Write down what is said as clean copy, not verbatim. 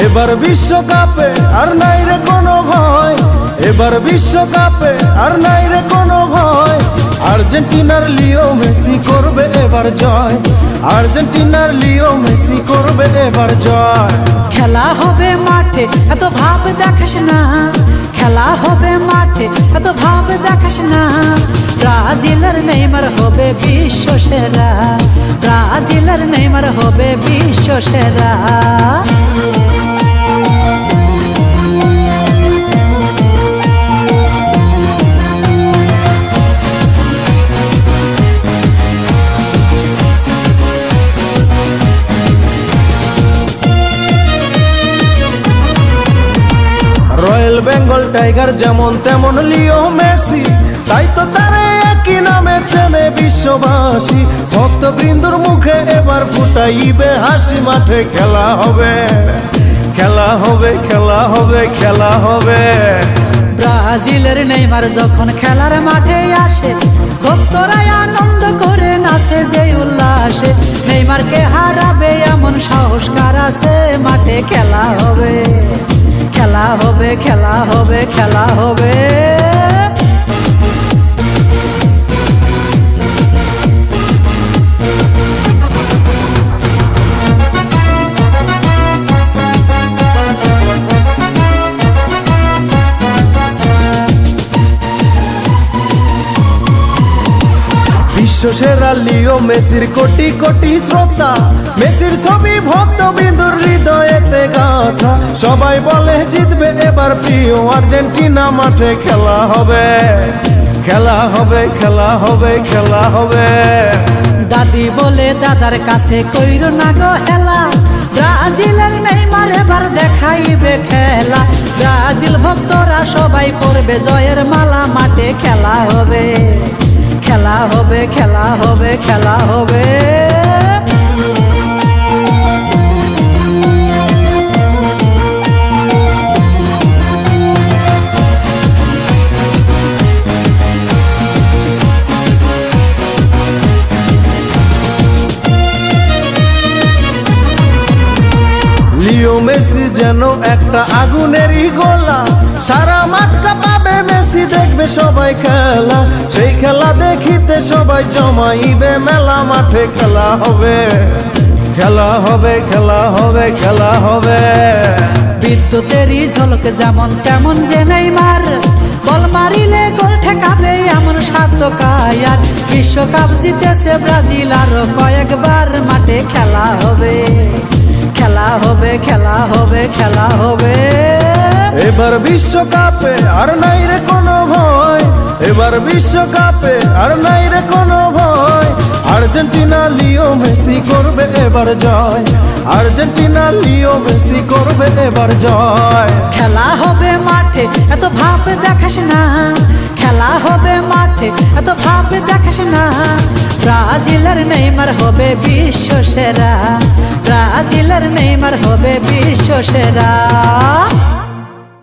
এবার বিশ্বকাপে আর নাই রে কোনো ভয়, এবার বিশ্বকাপে আর নাই রে কোনো ভয়। আর্জেন্টিনার লিও মেসি করবে এবার জয়, আর্জেন্টিনার লিও মেসি করবে এবার জয়। খেলা হবে মাঠে এত ভাব দেখাস না, খেলা হবে মাঠে এত ভাব দেখাস না। ব্রাজিলের নেইমার হবে বিশ্ব সেরা, ব্রাজিলের নেইমার হবে বিশ্ব সেরা। রয়্যাল বেঙ্গল টাইগার যেমন তেমন লিও মেসি, তাই তো তারে একই নামে চেনে বিশ্ববাসী। ভক্তবৃন্দুর মুখে এবার ফুটাইবে হাসি, মাঠে খেলা হবে, খেলা হবে, খেলা হবে, খেলা হবে। ব্রাজিলের নেইমার যখন খেলার মাঠে আসে, ভক্তরা আনন্দ করে নাচে যে উল্লাসে। নেইমারকে হারাবে এমন সাহস কার আছে, মাঠে খেলা হবে, খেলা হবে, খেলা হবে, খেলা হবে। বিশ্বসেরা লিও মেসির কোটি কোটি শ্রোতা, মেসির ছবি ভক্তবৃন্দুর হৃদয়েতে গাথা। সবাই বলে জিতবে এবার প্রিয় আর্জেন্টিনা, মাঠে খেলা হবে, খেলা হবে, খেলা হবে, খেলা হবে। দাদি বলে দাদার কাছে কইরো না গো হেলা, ব্রাজিলের নেইমার এবার দেখাইবে খেলা। ব্রাজিল ভক্তরা সবাই পরবে জয়ের মালা, মাঠে খেলা হবে, খেলা হবে, খেলা হবে, খেলা হবে। লিও মেসি যেন একটা আগুনেরই গোলা, সারা মাঠ কাঁপাবে মেসি, দেখবে সবাই খেলা। সেই খেলা দেখিতে সবাই জমাইবে মেলা, মাঠে খেলা হবে, খেলা হবে, খেলা হবে, খেলা হবে। বিদ্যুতেরই ঝলক যেমন তেমন যে নেইমার, বল মারিলে গোল ঠেকাবে এমন সাধ্য কায়ার। বিশ্বকাপ জিতেছে ব্রাজিল আরো কয়েকবার, মাঠে খেলা হবে, খেলা হবে, খেলা হবে, খেলা হবে। এবার বিশ্বকাপে আর নাই রে কোনো ভয়, এবার বিশ্বকাপে আর নাই রে কোনো ভয়। আর্জেন্টিনা লিও মেসি করবে এবার জয়, আর্জেন্টিনা লিও মেসি করবে এবার জয়। খেলা হবে মাঠে এত ভাব দেখাস না, খেলা হবে মাঠে এত ভাব দেখাস না। ব্রাজিলের নেইমার হবে বিশ্ব সেরা, ব্রাজিলের নেইমার হবে বিশ্ব সেরা।